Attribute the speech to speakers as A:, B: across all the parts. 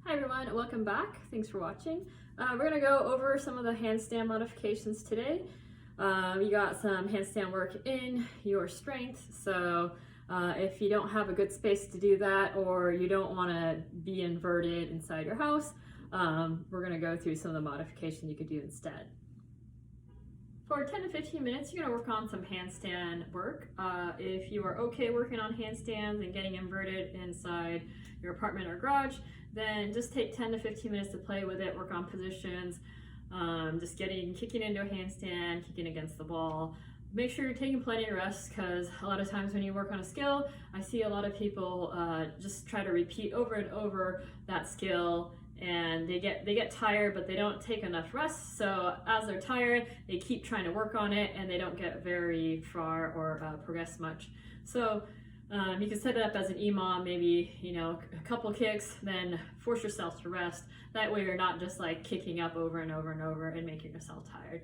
A: Hi everyone, welcome back. Thanks for watching. We're going to go over some of the handstand modifications today. You got some handstand work in your strength, so if you don't have a good space to do that or you don't want to be inverted inside your house, we're going to go through some of the modifications you could do instead. For 10 to 15 minutes, you're going to work on some handstand work. If you are okay working on handstands and getting inverted inside your apartment or garage, then just take 10 to 15 minutes to play with it, work on positions, just kicking into a handstand, kicking against the wall. Make sure you're taking plenty of rest, because a lot of times when you work on a skill, I see a lot of people just try to repeat over and over that skill, and they get tired, but they don't take enough rest. So as they're tired, they keep trying to work on it and they don't get very far or progress much. So you can set it up as an EMOM, maybe, a couple kicks, then force yourself to rest. That way you're not just like kicking up over and over and over and making yourself tired.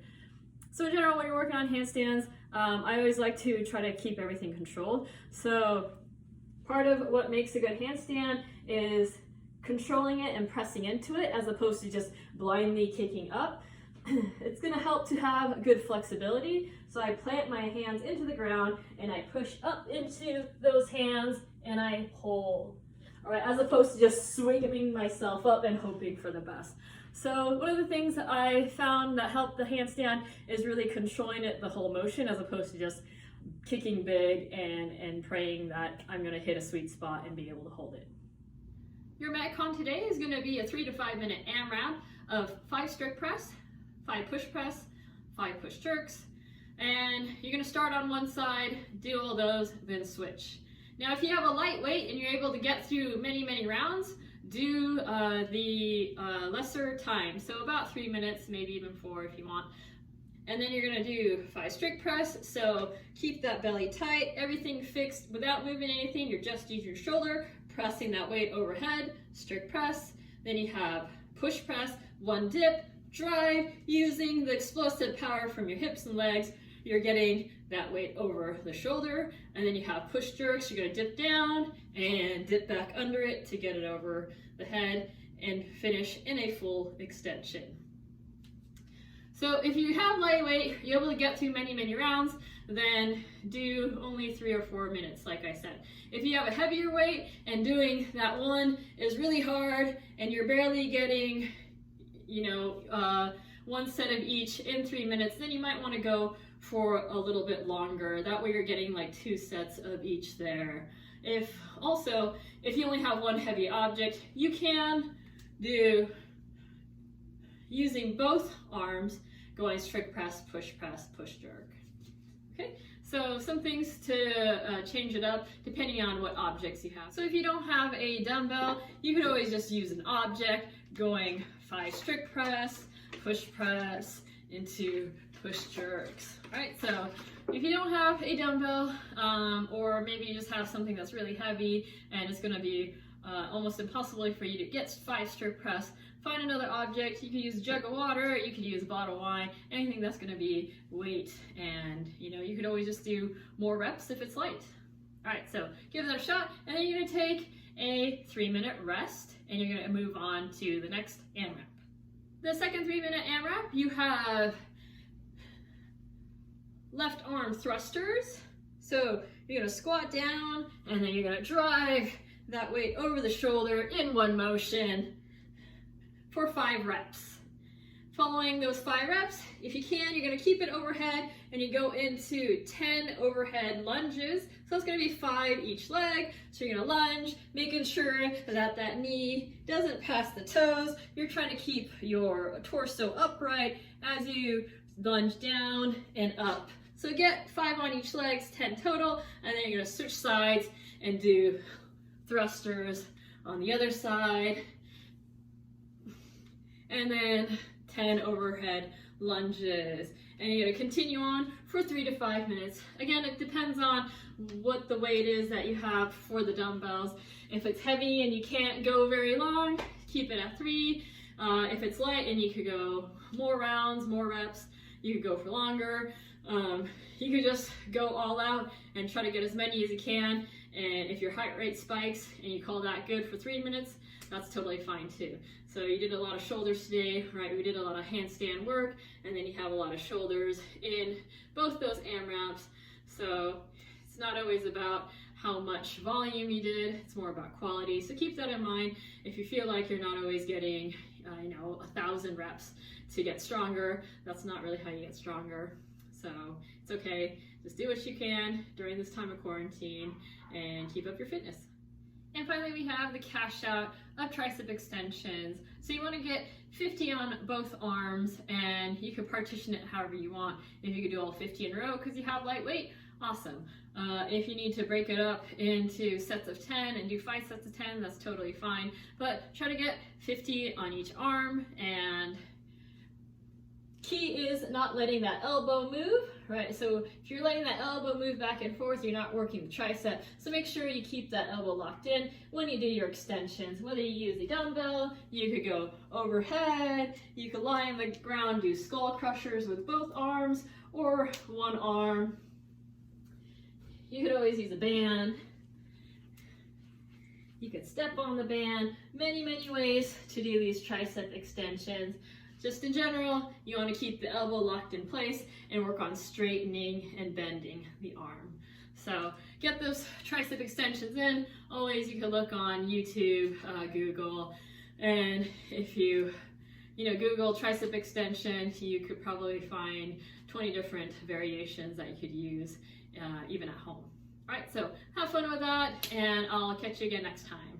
A: So in general, when you're working on handstands, I always like to try to keep everything controlled. So part of what makes a good handstand is controlling it and pressing into it, as opposed to just blindly kicking up. It's going to help to have good flexibility. So I plant my hands into the ground and I push up into those hands and I hold. All right, as opposed to just swinging myself up and hoping for the best. So one of the things that I found that helped the handstand is really controlling it the whole motion, as opposed to just kicking big and praying that I'm going to hit a sweet spot and be able to hold it. Your Metcon today is going to be a 3 to 5 minute AMRAP of 5 strict press, 5 push press, 5 push jerks, and you're going to start on one side, do all those, then switch. Now if you have a light weight and you're able to get through many rounds, do the lesser time, so about 3 minutes, maybe even 4 if you want. And then you're going to do 5 strict press, so keep that belly tight, everything fixed without moving anything. You're just using your shoulder, pressing that weight overhead, strict press. Then you have push press, 1 dip, drive, using the explosive power from your hips and legs. You're getting that weight over the shoulder. And then you have push jerks. You're going to dip down and dip back under it to get it over the head and finish in a full extension. So if you have light weight, you're able to get through many rounds, then do only 3 or 4 minutes, like I said. If you have a heavier weight and doing that one is really hard and you're barely getting, one set of each in 3 minutes, then you might want to go for a little bit longer. That way you're getting like 2 sets of each there. If you only have one heavy object, you can do using both arms, going strict press, push jerk. Okay, so some things to change it up depending on what objects you have. So if you don't have a dumbbell, you could always just use an object, going 5 strict press, push press into push jerks. All right, so if you don't have a dumbbell, or maybe you just have something that's really heavy and it's going to be almost impossible for you to get 5 strict press, find another object. You could use a jug of water, you could use a bottle of wine, anything that's going to be weight, and you could always just do more reps if it's light. All right, so give that a shot, and then you're going to take a 3-minute rest, and you're going to move on to the next AMRAP. The second 3-minute AMRAP, you have left arm thrusters. So you're going to squat down, and then you're going to drive that weight over the shoulder in one motion for 5 reps. Following those 5 reps, if you can, you're going to keep it overhead and you go into 10 overhead lunges. So it's going to be 5 each leg. So you're going to lunge, making sure that that knee doesn't pass the toes. You're trying to keep your torso upright as you lunge down and up. So get 5 on each leg, 10 total, and then you're going to switch sides and do thrusters on the other side. And then 10 overhead lunges. And you're going to continue on for 3 to 5 minutes. Again, it depends on what the weight is that you have for the dumbbells. If it's heavy and you can't go very long, keep it at 3. If it's light and you could go more rounds, more reps, you could go for longer. You could just go all out and try to get as many as you can. And if your heart rate spikes and you call that good for 3 minutes, that's totally fine too. So you did a lot of shoulders today, right? We did a lot of handstand work, and then you have a lot of shoulders in both those AMRAPs. So it's not always about how much volume you did, it's more about quality. So keep that in mind. If you feel like you're not always getting, 1,000 reps to get stronger, that's not really how you get stronger. So it's okay, just do what you can during this time of quarantine and keep up your fitness. And finally, we have the cash out of tricep extensions. So you want to get 50 on both arms, and you can partition it however you want. If you could do all 50 in a row because you have lightweight, awesome. If you need to break it up into sets of 10 and do 5 sets of 10, that's totally fine. But try to get 50 on each arm, and key is not letting that elbow move, right? So if you're letting that elbow move back and forth, you're not working the tricep. So make sure you keep that elbow locked in when you do your extensions. Whether you use a dumbbell, you could go overhead, you could lie on the ground, do skull crushers with both arms or one arm. You could always use a band. You could step on the band. Many, many ways to do these tricep extensions. Just in general, you want to keep the elbow locked in place and work on straightening and bending the arm. So get those tricep extensions in. Always you can look on YouTube, Google, and if you Google tricep extension, you could probably find 20 different variations that you could use even at home. All right, so have fun with that, and I'll catch you again next time.